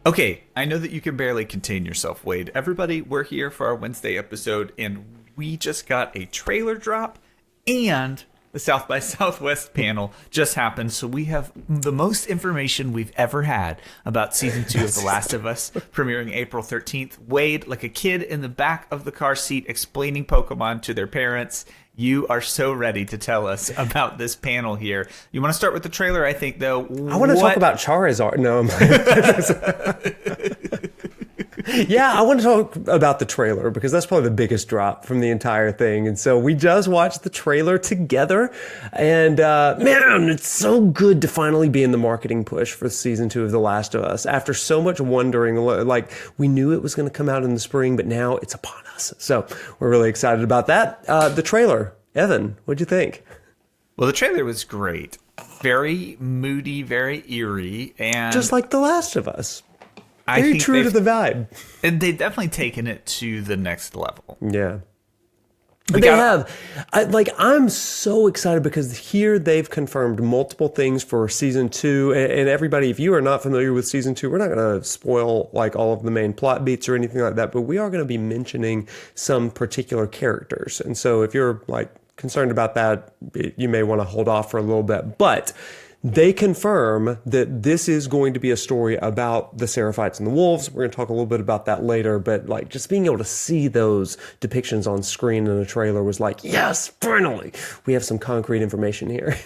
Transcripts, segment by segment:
Okay, I know that you can barely contain yourself, Wade. Everybody, we're here for our Wednesday episode, and we just got a trailer drop, and the South by Southwest panel just happened, so we have the most information we've ever had about Season 2 of The Last of Us, premiering April 13th. Wade, like a kid in the back of the car seat explaining Pokemon to their parents, you are so ready to tell us about this panel here. You want to start with the trailer, I think, though. I want to talk about Charizard. No, yeah, I want to talk about the trailer because that's probably the biggest drop from the entire thing. And so we just watched the trailer together. And man, it's so good to finally be in the marketing push for season 2 of The Last of Us. After so much wondering, like we knew it was going to come out in the spring, but now it's upon us. So we're really excited about that. The trailer, Evan, what'd you think? Well, the trailer was great. Very moody, very eerie. And just like The Last of Us. Very true to the vibe. And they've definitely taken it to the next level. Yeah. They have. I'm so excited because here they've confirmed multiple things for season 2. And everybody, if you are not familiar with season 2, we're not going to spoil like all of the main plot beats or anything like that, but we are going to be mentioning some particular characters. And so if you're like concerned about that, you may want to hold off for a little bit. But they confirm that this is going to be a story about the Seraphites and the Wolves. We're going to talk a little bit about that later, but like just being able to see those depictions on screen in a trailer was like, yes, finally, we have some concrete information here.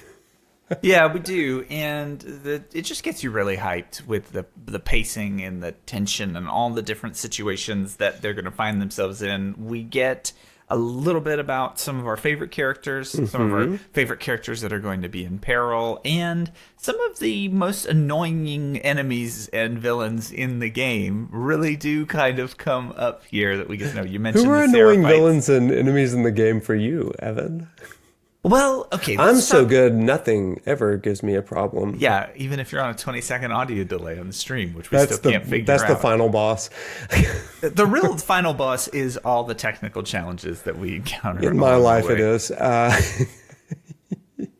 Yeah, we do, and it just gets you really hyped with the pacing and the tension and all the different situations that they're going to find themselves in. We get a little bit about some of our favorite characters, some of our favorite characters that are going to be in peril, and some of the most annoying enemies and villains in the game really do kind of come up here that we get to know. You mentioned who are the annoying Seraphites. Villains and enemies in the game for you, Evan? Well, okay. I'm so good, nothing ever gives me a problem. Yeah, even if you're on a 20-second audio delay on the stream, which we still can't figure out. That's the final boss. The real final boss is all the technical challenges that we encounter. In my life, it is.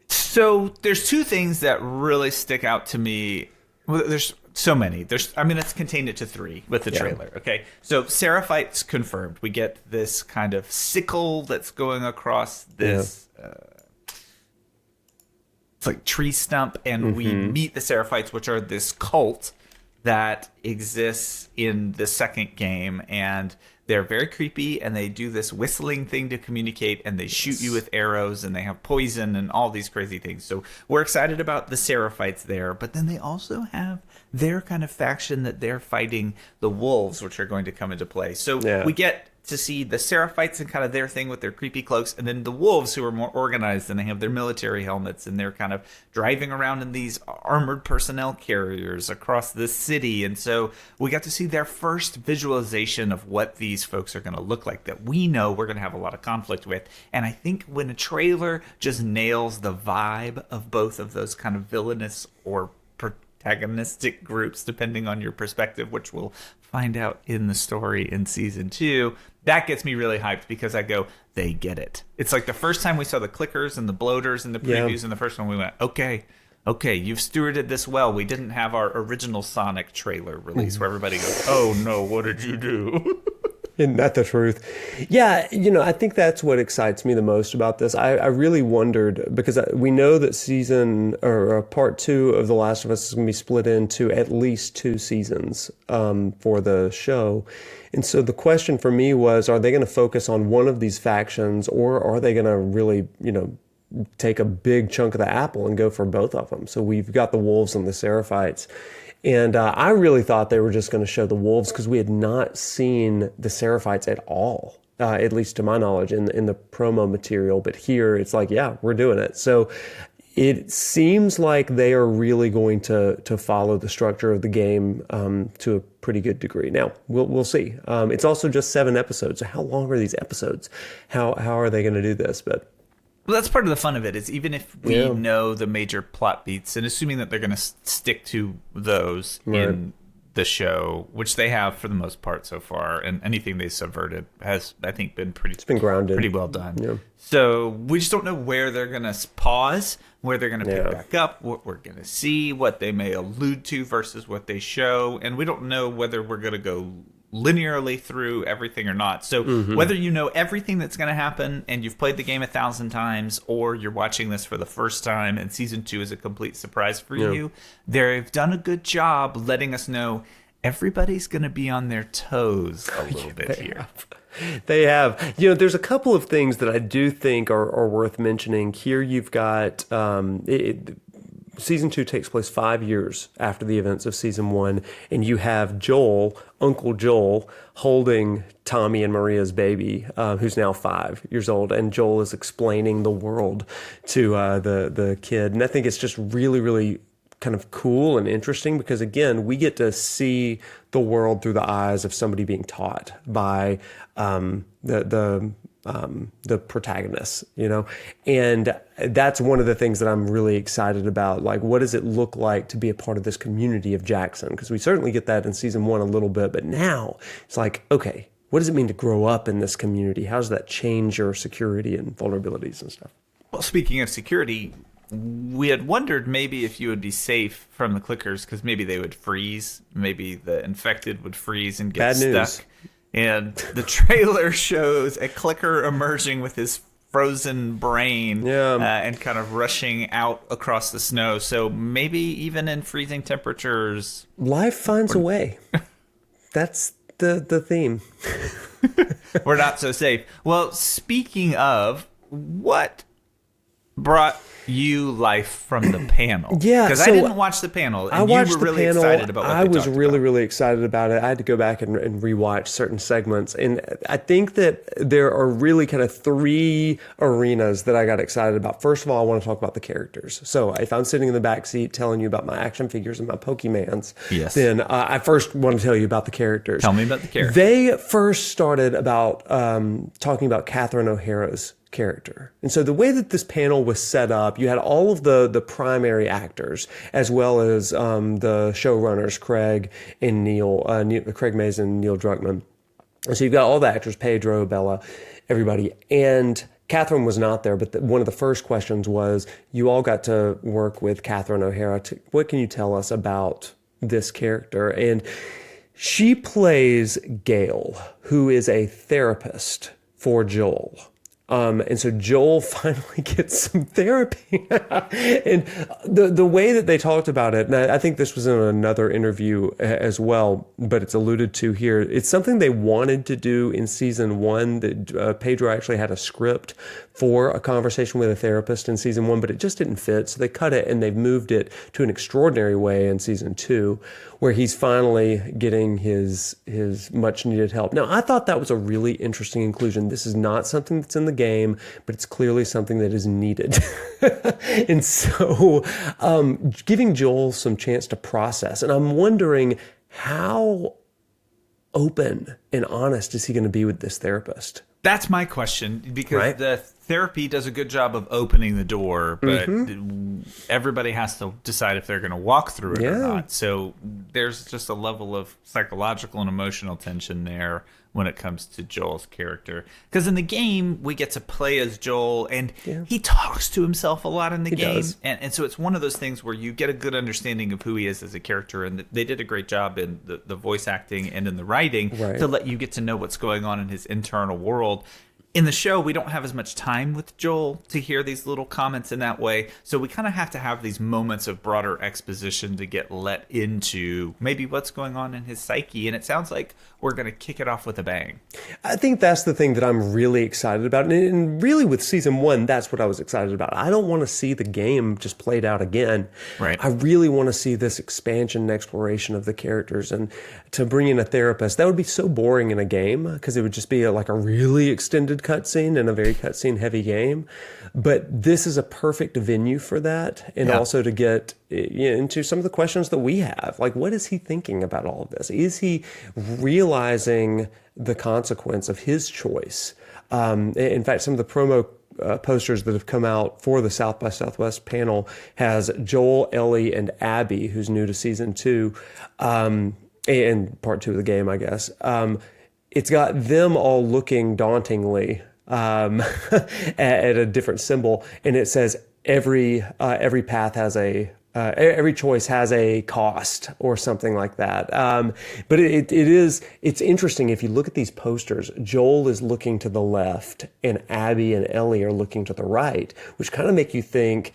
So there's two things that really stick out to me. Well, there's so many. Let's contain it to 3 with the trailer. Okay, so Seraphites confirmed. We get this kind of sickle that's going across this. It's like tree stump, and we meet the Seraphites, which are this cult that exists in the second game, and they're very creepy, and they do this whistling thing to communicate, and they shoot you with arrows, and they have poison and all these crazy things. So we're excited about the Seraphites there, but then they also have their kind of faction that they're fighting, the wolves, which are going to come into play. So we get to see the Seraphites and kind of their thing with their creepy cloaks, and then the wolves who are more organized, and they have their military helmets, and they're kind of driving around in these armored personnel carriers across the city. And so we got to see their first visualization of what these folks are going to look like that we know we're going to have a lot of conflict with. And I think when a trailer just nails the vibe of both of those kind of villainous or protagonistic groups, depending on your perspective, which we'll find out in the story in season 2, that gets me really hyped because I go, they get it. It's like the first time we saw the clickers and the bloaters and the previews in the first one, we went, okay, you've stewarded this well. We didn't have our original Sonic trailer release where everybody goes, oh no, what did you do? Isn't that the truth? Yeah, I think that's what excites me the most about this. I really wondered, because we know that part 2 of The Last of Us is going to be split into at least 2 seasons for the show. And so the question for me was, are they going to focus on one of these factions, or are they going to really, take a big chunk of the apple and go for both of them? So we've got the wolves and the Seraphites. And I really thought they were just going to show the wolves because we had not seen the Seraphites at all, at least to my knowledge, in the promo material. But here it's like, yeah, we're doing it. So it seems like they are really going to follow the structure of the game to a pretty good degree. Now, we'll see. It's also just 7 episodes. So how long are these episodes? How are they going to do this? But well, that's part of the fun of it, is even if we know the major plot beats, and assuming that they're going to stick to those in the show, which they have for the most part so far, and anything they subverted has, I think, been it's been grounded, pretty well done. Yeah. So we just don't know where they're going to pause, where they're going to pick back up, what we're going to see, what they may allude to versus what they show, and we don't know whether we're going to go linearly through everything or not. So whether you know everything that's going to happen and you've played the game 1,000 times, or you're watching this for the first time and season 2 is a complete surprise for you, they've done a good job letting us know everybody's going to be on their toes a little bit here. They have. There's a couple of things that I do think are worth mentioning. Here you've got Season 2 takes place 5 years after the events of Season 1, and you have Joel, Uncle Joel, holding Tommy and Maria's baby, who's now 5 years old, and Joel is explaining the world to the kid. And I think it's just really, really kind of cool and interesting because, again, we get to see the world through the eyes of somebody being taught by the protagonists, and that's one of the things that I'm really excited about. Like, what does it look like to be a part of this community of Jackson? Because we certainly get that in Season 1 a little bit, but now it's like, okay, what does it mean to grow up in this community? How does that change your security and vulnerabilities and stuff? Well, speaking of security, we had wondered maybe if you would be safe from the clickers because maybe they would freeze. Maybe the infected would freeze and get Bad stuck. news. And the trailer shows a clicker emerging with his frozen brain and kind of rushing out across the snow. So maybe even in freezing temperatures, life finds a way. That's the theme. We're not so safe. Well, speaking of, what brought you life from the panel? Because I didn't watch the panel, and I watched you were really excited about what I was really, really excited about it. I had to go back and rewatch certain segments, and I think that there are really kind of 3 arenas that I got excited about. First of all, I want to talk about the characters. So if I'm sitting in the back seat telling you about my action figures and my Pokemans, then I first want to tell you about the characters. Tell me about the characters. They first started about talking about Catherine O'Hara's character. And so the way that this panel was set up, you had all of the primary actors, as well as the showrunners, Craig and Neil, Craig Mazin and Neil Druckmann. And so you've got all the actors, Pedro, Bella, everybody. And Catherine was not there, but one of the first questions was, you all got to work with Catherine O'Hara. What can you tell us about this character? And she plays Gail, who is a therapist for Joel. And so Joel finally gets some therapy. And the way that they talked about it, and I think this was in another interview as well, but it's alluded to here, it's something they wanted to do in Season 1. That Pedro actually had a script for a conversation with a therapist in Season 1, but it just didn't fit. So they cut it and they've moved it to an extraordinary way in Season 2, where he's finally getting his much needed help. Now, I thought that was a really interesting inclusion. This is not something that's in the game, but it's clearly something that is needed. And so giving Joel some chance to process. And I'm wondering, how open and honest is he going to be with this therapist? That's my question, because the therapy does a good job of opening the door, but everybody has to decide if they're going to walk through it or not. So there's just a level of psychological and emotional tension there when it comes to Joel's character. Because in the game, we get to play as Joel, and he talks to himself a lot in the game. And so it's one of those things where you get a good understanding of who he is as a character, and they did a great job in the voice acting and in the writing to let you get to know what's going on in his internal world. In the show, we don't have as much time with Joel to hear these little comments in that way, so we kind of have to have these moments of broader exposition to get let into maybe what's going on in his psyche, and it sounds like we're going to kick it off with a bang. I think that's the thing that I'm really excited about, and really with Season 1, that's what I was excited about. I don't want to see the game just played out again. I really want to see this expansion and exploration of the characters, and to bring in a therapist, that would be so boring in a game, because it would just be like a really extended cutscene in a very cutscene heavy game. But this is a perfect venue for that, and also to get into some of the questions that we have. Like, what is he thinking about all of this? Is he realizing the consequence of his choice? In fact, some of the promo posters that have come out for the South by Southwest panel has Joel, Ellie, and Abby, who's new to Season 2, and part 2 of the game, I guess. It's got them all looking dauntingly at a different symbol, and it says every path has every choice has a cost or something like that. But it's interesting if you look at these posters. Joel is looking to the left, and Abby and Ellie are looking to the right, which kind of make you think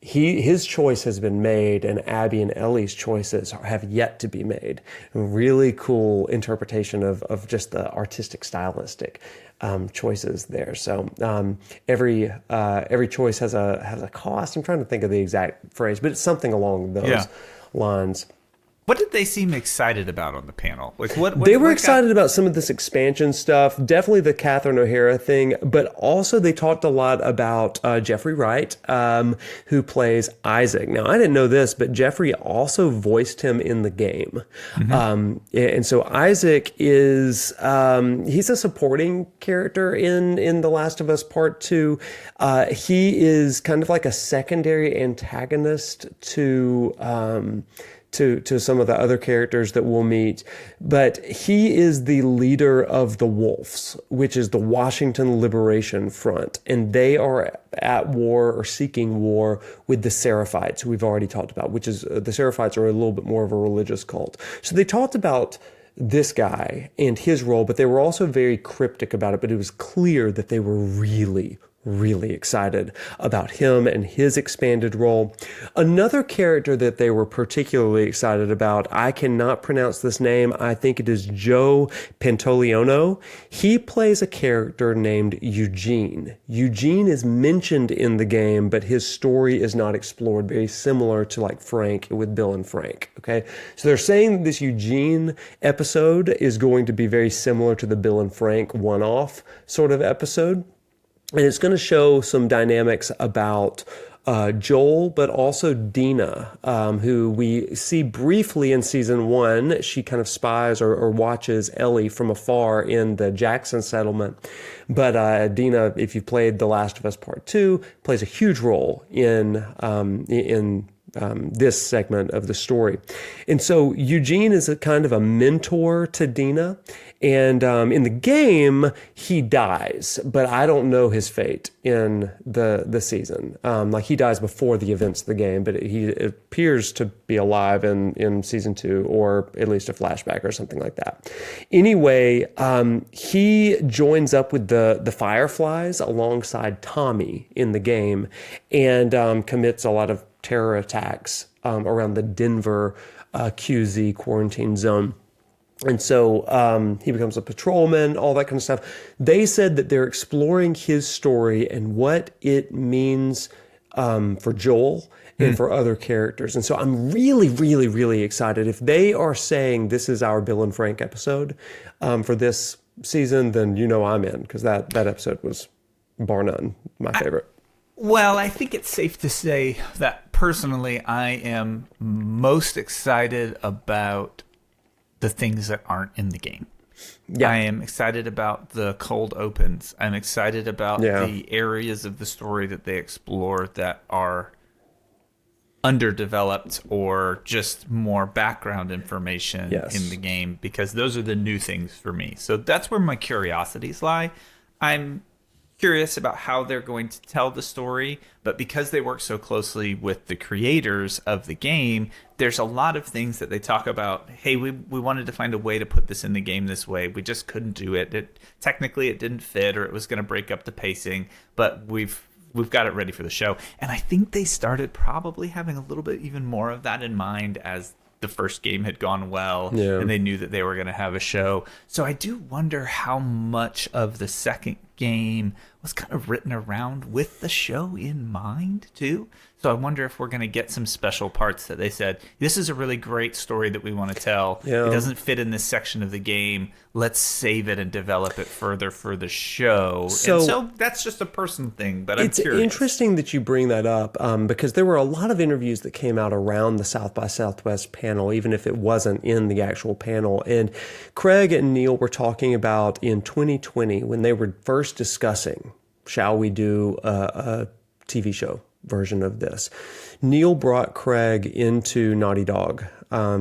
his choice has been made, and Abby and Ellie's choices have yet to be made. Really cool interpretation of just the artistic, stylistic choices there. So every choice has a cost. I'm trying to think of the exact phrase, but it's something along those lines. What did they seem excited about on the panel? Like what they were excited about some of this expansion stuff, definitely the Catherine O'Hara thing, but also they talked a lot about Jeffrey Wright, who plays Isaac. Now, I didn't know this, but Jeffrey also voiced him in the game. And so Isaac is, he's a supporting character in The Last of Us Part 2. He is kind of like a secondary antagonist to some of the other characters that we'll meet. But he is the leader of the Wolves, which is the Washington Liberation Front. And they are at war or seeking war with the Seraphites, who we've already talked about, which is the Seraphites are a little bit more of a religious cult. So they talked about this guy and his role, but they were also very cryptic about it. But it was clear that they were really excited about him and his expanded role. Another character that they were particularly excited about, I cannot pronounce this name. I think it is Joe Pantoliano. He plays a character named Eugene. Eugene is mentioned in the game, but his story is not explored, very similar to like Frank with Bill and Frank. Okay. So they're saying that this Eugene episode is going to be very similar to the Bill and Frank one-off sort of episode. And it's going to show some dynamics about Joel, but also Dina, who we see briefly in season 1. She kind of spies or watches Ellie from afar in the Jackson settlement. But Dina, if you played The Last of Us Part 2, plays a huge role in this segment of the story. And so Eugene is a kind of a mentor to Dina. And in the game, he dies, but I don't know his fate in the season. Like he dies before the events of the game, but he appears to be alive in season 2, or at least a flashback or something like that. Anyway, he joins up with the Fireflies alongside Tommy in the game, and commits a lot of terror attacks around the Denver QZ quarantine zone. And so he becomes a patrolman, all that kind of stuff. They said that they're exploring his story and what it means for Joel and for other characters. And so I'm really excited. If they are saying this is our Bill and Frank episode for this season, then you know I'm in, because that episode was, bar none, my favorite. Well, I think it's safe to say that personally I am most excited about the things that aren't in the game. Yeah. I am excited about the cold opens. I'm excited about the areas of the story that they explore that are underdeveloped or just more background information in the game, because those are the new things for me. So that's where my curiosities lie. I'm curious about how they're going to tell the story, but because they work so closely with the creators of the game, there's a lot of things that they talk about. Hey, we wanted to find a way to put this in the game this way. We just couldn't do it. Technically it didn't fit, or it was going to break up the pacing, but we've got it ready for the show. And I think they started probably having a little bit even more of that in mind as the first game had gone well, and they knew that they were going to have a show. So I do wonder how much of the second game was kind of written around with the show in mind too. So I wonder if we're going to get some special parts that they said, this is a really great story that we want to tell. It doesn't fit in this section of the game. Let's save it and develop it further for the show. So that's just a personal thing, but I'm curious. It's interesting that you bring that up, because there were a lot of interviews that came out around the South by Southwest panel, even if it wasn't in the actual panel. And Craig and Neil were talking about in 2020 when they were first discussing, shall we do a TV show version of this. Neil brought Craig into Naughty Dog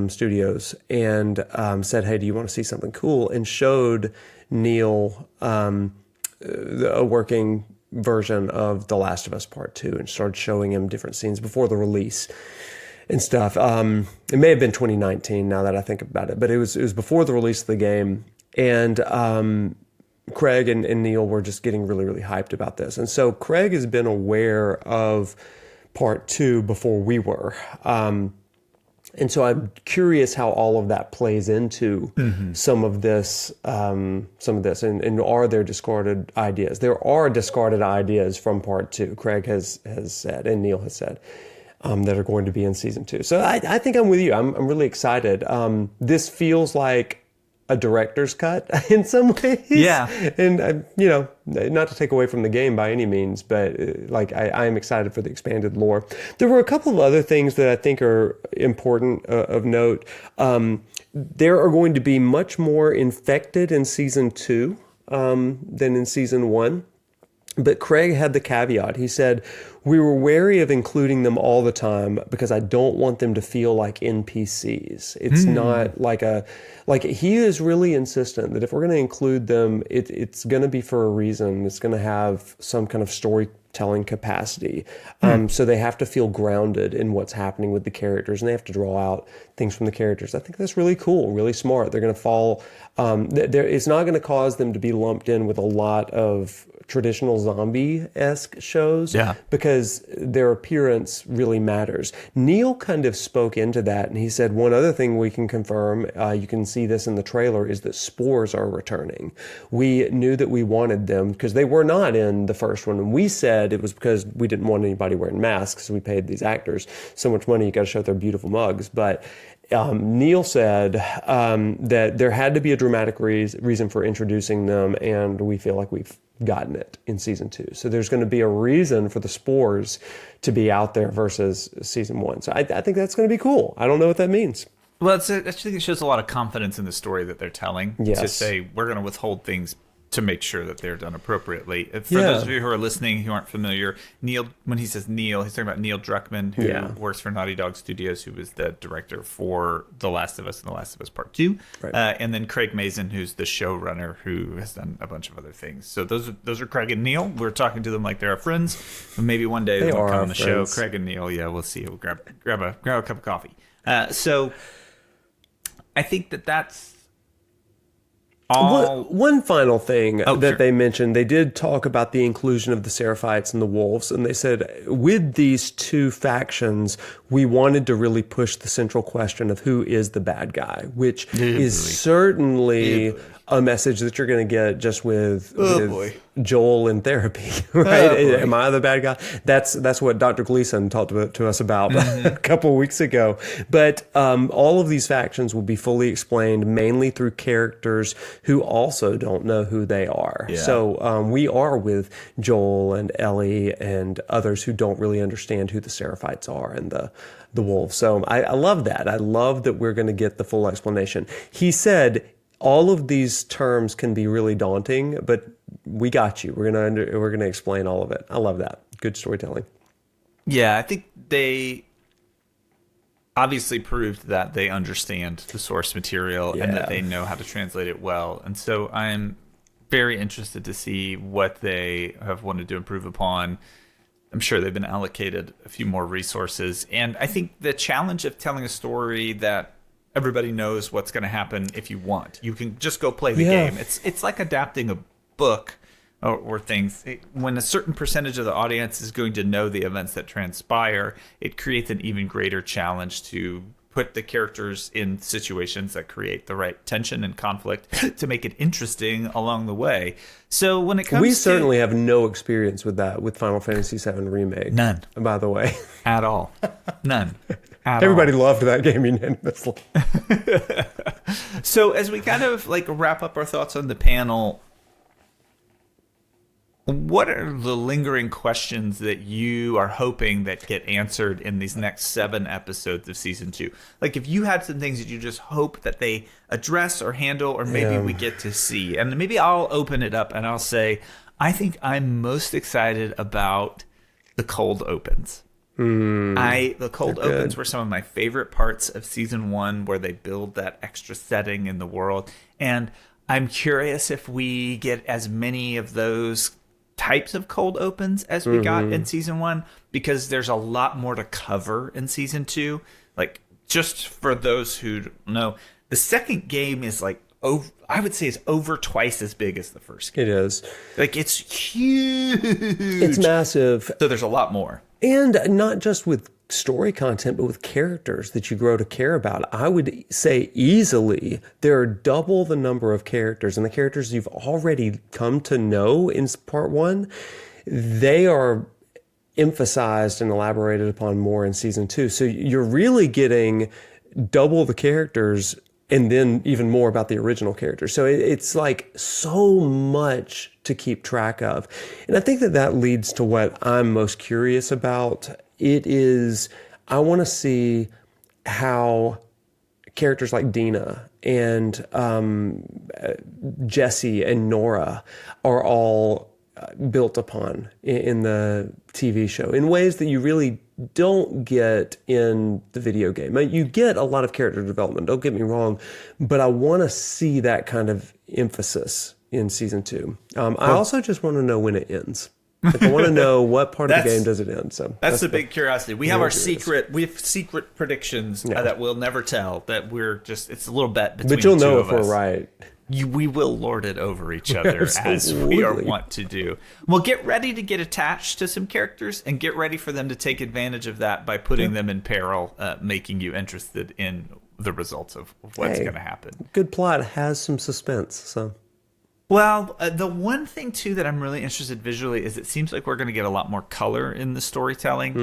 Studios and said, "Hey, do you want to see something cool?" And showed Neil a working version of The Last of Us Part 2 and started showing him different scenes before the release and stuff. It may have been 2019 now that I think about it, but it was before the release of the game. And Craig and Neil were just getting really, really hyped about this. And so Craig has been aware of Part 2 before we were. And so I'm curious how all of that plays into some of this. And are there discarded ideas? There are discarded ideas from Part 2, Craig has said, and Neil has said, that are going to be in season 2. So I think I'm with you. I'm really excited. This feels like a director's cut in some ways. Yeah. And, not to take away from the game by any means, but I am excited for the expanded lore. There were a couple of other things that I think are important of note. There are going to be much more infected in season 2 than in season 1. But Craig had the caveat. He said, "We were wary of including them all the time because I don't want them to feel like NPCs. It's not like he is really insistent that if we're going to include them, it's going to be for a reason. It's going to have some kind of storytelling capacity. So they have to feel grounded in what's happening with the characters, and they have to draw out things from the characters. I think that's really cool, really smart. They're going to fall. It's not going to cause them to be lumped in with a lot of traditional zombie-esque shows because their appearance really matters." Neil kind of spoke into that, and he said, one other thing we can confirm, you can see this in the trailer, is that Spores are returning. We knew that we wanted them because they were not in the first one, and we said it was because we didn't want anybody wearing masks, so we paid these actors so much money, you got to show their beautiful mugs. But Neil said that there had to be a dramatic reason for introducing them, and we feel like we've gotten it in season 2. So there's going to be a reason for the Spores to be out there versus season 1. So I think that's going to be cool. I don't know what that means. Well, I think it shows a lot of confidence in the story that they're telling. Yes. To say, we're going to withhold things to make sure that they're done appropriately. For those of you who are listening who aren't familiar, Neil, when he says Neil, he's talking about Neil Druckmann, who works for Naughty Dog Studios, who was the director for The Last of Us and The Last of Us Part 2. Right. And then Craig Mazin, who's the showrunner, who has done a bunch of other things. So those are Craig and Neil. We're talking to them like they're our friends. Maybe one day they'll come on the show. Craig and Neil, we'll see. We'll grab a cup of coffee. So I think that's one final thing that they mentioned, they did talk about the inclusion of the Seraphites and the Wolves, and they said, with these two factions, we wanted to really push the central question of who is the bad guy, which is certainly a message that you're going to get just with Joel in therapy, right? Am I the bad guy? That's what Dr. Gleason talked to us about a couple weeks ago. But all of these factions will be fully explained mainly through characters who also don't know who they are. Yeah. So we are with Joel and Ellie and others who don't really understand who the Seraphites are and the wolves. So I love that. I love that we're going to get the full explanation. He said, all of these terms can be really daunting, but we got you. We're gonna explain all of it. I love that. Good storytelling. Yeah, I think they obviously proved that they understand the source material and that they know how to translate it well. And so I'm very interested to see what they have wanted to improve upon. I'm sure they've been allocated a few more resources. And I think the challenge of telling a story that everybody knows what's going to happen if you want. You can just go play the game. It's like adapting a book or things. When a certain percentage of the audience is going to know the events that transpire, it creates an even greater challenge to put the characters in situations that create the right tension and conflict to make it interesting along the way. So when it comes we certainly have no experience with that with Final Fantasy VII Remake. None. By the way. At all. None. Everybody loved that game unanimously. So as we kind of wrap up our thoughts on the panel, what are the lingering questions that you are hoping that get answered in these next 7 episodes of season 2? Like if you had some things that you just hope that they address or handle, or maybe we get to see. And maybe I'll open it up and I'll say, I think I'm most excited about the cold opens. The cold opens were some of my favorite parts of season 1, where they build that extra setting in the world. And I'm curious if we get as many of those types of cold opens as we got in season 1, because there's a lot more to cover in season 2. Like, just for those who don't know, the second game is like, I would say it's over twice as big as the first game. It is. Like, it's huge. It's massive. So there's a lot more. And not just with story content, but with characters that you grow to care about. I would say easily there are double the number of characters, and the characters you've already come to know in part 1, they are emphasized and elaborated upon more in season 2. So you're really getting double the characters, and then even more about the original characters. So it's like so much to keep track of. And I think that leads to what I'm most curious about. It is, I want to see how characters like Dina and Jesse and Nora are all built upon in the TV show in ways that you really don't get in the video game. You get a lot of character development, don't get me wrong, but I want to see that kind of emphasis in season 2. I also just want to know when it ends. Like, I want to know what part of the game does it end. So that's the big curiosity. We have secret predictions that we'll never tell. That it's a little bet between the two of us. But you'll know if we're right. We will lord it over each other as we are wont to do. Well, get ready to get attached to some characters, and get ready for them to take advantage of that by putting them in peril, making you interested in the results of what's going to happen. Good plot has some suspense. So, well, the one thing too that I'm really interested visually is it seems like we're going to get a lot more color in the storytelling.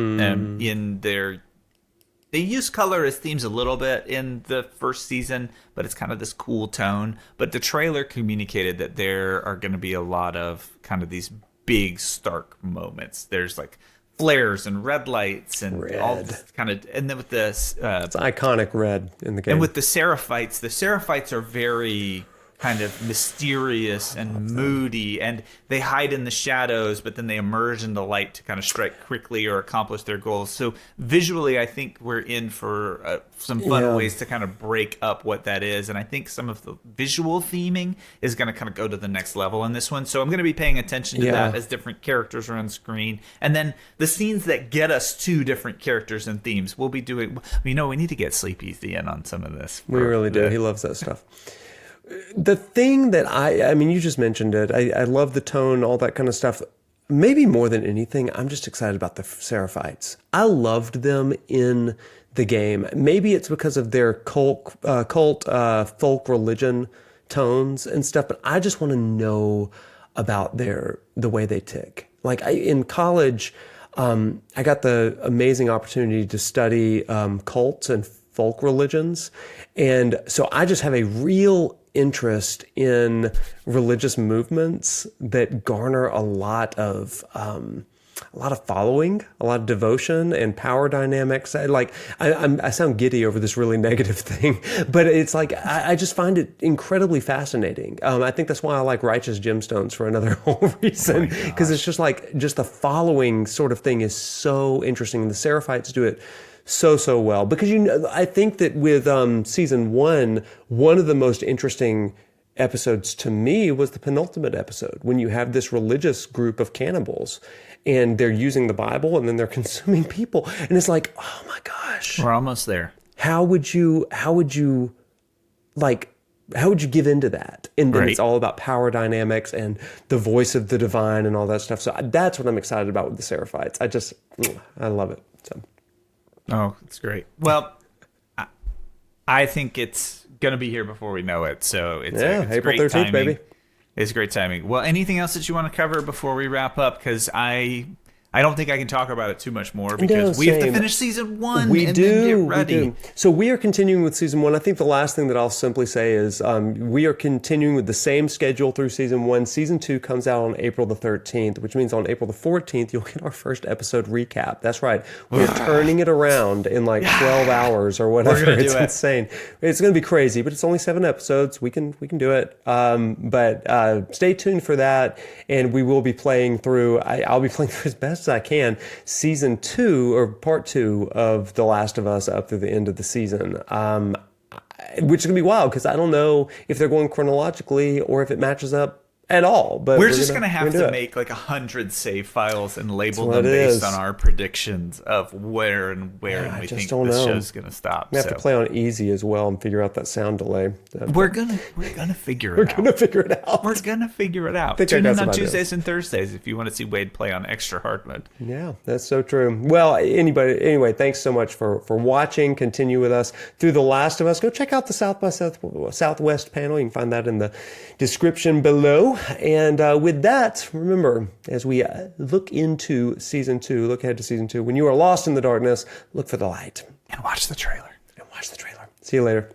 They use color as themes a little bit in the first season, but it's kind of this cool tone. But the trailer communicated that there are going to be a lot of kind of these big, stark moments. There's like flares and red lights and all this kind of... And then with this... it's iconic red in the game. And with the Seraphites are very... kind of mysterious and moody, and they hide in the shadows, but then they emerge in the light to kind of strike quickly or accomplish their goals. So visually, I think we're in for some fun ways to kind of break up what that is. And I think some of the visual theming is going to kind of go to the next level in this one. So I'm going to be paying attention to that as different characters are on screen. And then the scenes that get us to different characters and themes, we'll be doing... we need to get Sleep Easy in on some of this. We really do. He loves that stuff. The thing that I mean, you just mentioned it. I love the tone, all that kind of stuff. Maybe more than anything, I'm just excited about the Seraphites. I loved them in the game. Maybe it's because of their cult folk religion tones and stuff, but I just want to know about the way they tick. Like in college, I got the amazing opportunity to study cults and folk religions. And so I just have a real interest in religious movements that garner a lot of following, a lot of devotion and power dynamics. I sound giddy over this really negative thing, but it's like I just find it incredibly fascinating. I think that's why I like Righteous Gemstones for another whole reason, because it's just the following sort of thing is so interesting. The Seraphites do it so well, because I think that with season 1, one of the most interesting episodes to me was the penultimate episode, when you have this religious group of cannibals and they're using the Bible and then they're consuming people, and it's like, oh my gosh, we're almost there. How would you give into that? And then it's all about power dynamics and the voice of the divine and all that stuff. So that's what I'm excited about with the Seraphites. I love it. So. Oh, it's great. Well, I think it's going to be here before we know it. So it's April 13th, timing. Baby. It's great timing. Well, anything else that you want to cover before we wrap up? Because I don't think I can talk about it too much more, because we have to finish season 1 then get ready. We do. So we are continuing with season 1. I think the last thing that I'll simply say is we are continuing with the same schedule through season 1. Season 2 comes out on April the 13th, which means on April the 14th, you'll get our first episode recap. That's right. We're turning it around in 12 hours or whatever. It's insane. It's going to be crazy, but it's only 7 episodes. We can do it. But stay tuned for that, and we will be playing through. I'll be playing through as best best as I can, season 2 or part 2 of The Last of Us up through the end of the season. Which is going to be wild because I don't know if they're going chronologically or if it matches up at all. But we're just going to have to make like 100 save files and label them based on our predictions of where and we think the show's going to stop. We have to play on easy as well and figure out that sound delay. We're gonna figure it out. We're gonna figure it out. We're gonna figure it out. Tune in on Tuesdays and Thursdays if you want to see Wade play on extra hard mode. Yeah, that's so true. Well, anyway, thanks so much for watching. Continue with us through The Last of Us. Go check out the South by Southwest panel. You can find that in the description below. And with that, remember, as we look into season 2, look ahead to season 2, when you are lost in the darkness, look for the light. And watch the trailer. See you later.